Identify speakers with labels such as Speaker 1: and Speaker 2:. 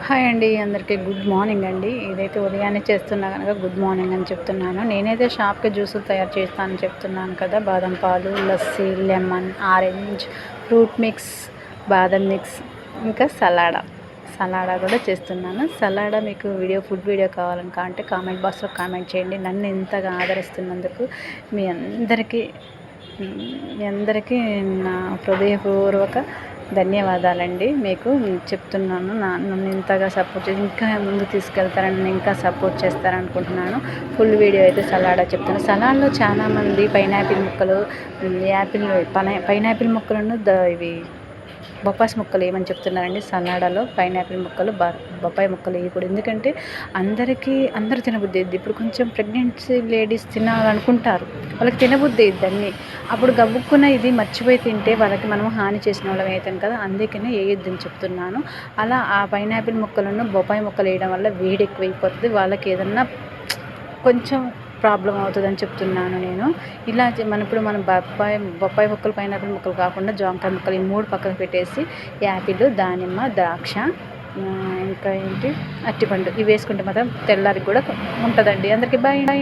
Speaker 1: Hi అండి, అందరికీ good morning అండి. ఇదైతే ఉదయాన్నే చేస్తున్నా కనుక గుడ్ మార్నింగ్ అని చెప్తున్నాను. నేనైతే షాప్‌కి జ్యూసులు తయారు చేస్తానని చెప్తున్నాను కదా! బాదం పాలు, lassi, lemon, orange, fruit mix, బాదం మిక్స్, ఇంకా సలాడా కూడా చేస్తున్నాను. సలాడా మీకు ఫుడ్ వీడియో కావాలంటే కామెంట్ బాక్స్‌లో కామెంట్ చేయండి. నన్ను ఇంతగా ఆదరిస్తున్నందుకు మీ అందరికీ మీ అందరికీ నా హృదయపూర్వక ధన్యవాదాలండి. మీకు చెప్తున్నాను, నన్ను ఇంతగా సపోర్ట్ చేసి ఇంకా ముందుకు తీసుకెళ్తారని, నన్ను ఇంకా సపోర్ట్ చేస్తారనుకుంటున్నాను. ఫుల్ వీడియో అయితే సలాడా చెప్తాను. సలాడ్లో చాలామంది పైనాపిల్ ముక్కలు, పైనాపిల్ ముక్కలను ఇవి బొప్పాసి ముక్కలు వేయమని చెప్తున్నారండి. సలాడాలో పైనాపిల్ ముక్కలు, బొప్పాయి ముక్కలు వేయకూడదు. ఎందుకంటే అందరూ తినబుద్ధి అయ్యిద్ది. ఇప్పుడు కొంచెం ప్రెగ్నెన్సీ లేడీస్ తినాలనుకుంటారు, వాళ్ళకి తినబుద్ధి అయ్యిద్ది అన్నీ. అప్పుడు గబుక్కున ఇది మర్చిపోయి తింటే వాళ్ళకి మనం హాని చేసిన వాళ్ళం అవుతాం కదా! అందుకనే వేయొద్దని చెప్తున్నాను. అలా ఆ పైనాపిల్ ముక్కలను, బొప్పాయి ముక్కలు వేయడం వల్ల వేడి ఎక్కువైపోతుంది. వాళ్ళకి ఏదన్నా కొంచెం ప్రాబ్లం అవుతుందని చెప్తున్నాను నేను. ఇలా మనం బొప్పాయి ముక్కలు, పైనాపిల్ ముక్కలు కాకుండా జామకాయ ముక్కలు, ఈ 3 పక్కన పెట్టేసి యాపిల్, దానిమ్మ, ద్రాక్ష, ఇంకా అరటిపండు ఇవి వేసుకుంటే మాత్రం తెల్లారికి కూడా ఉంటుందండి. అందరికీ బాయ్.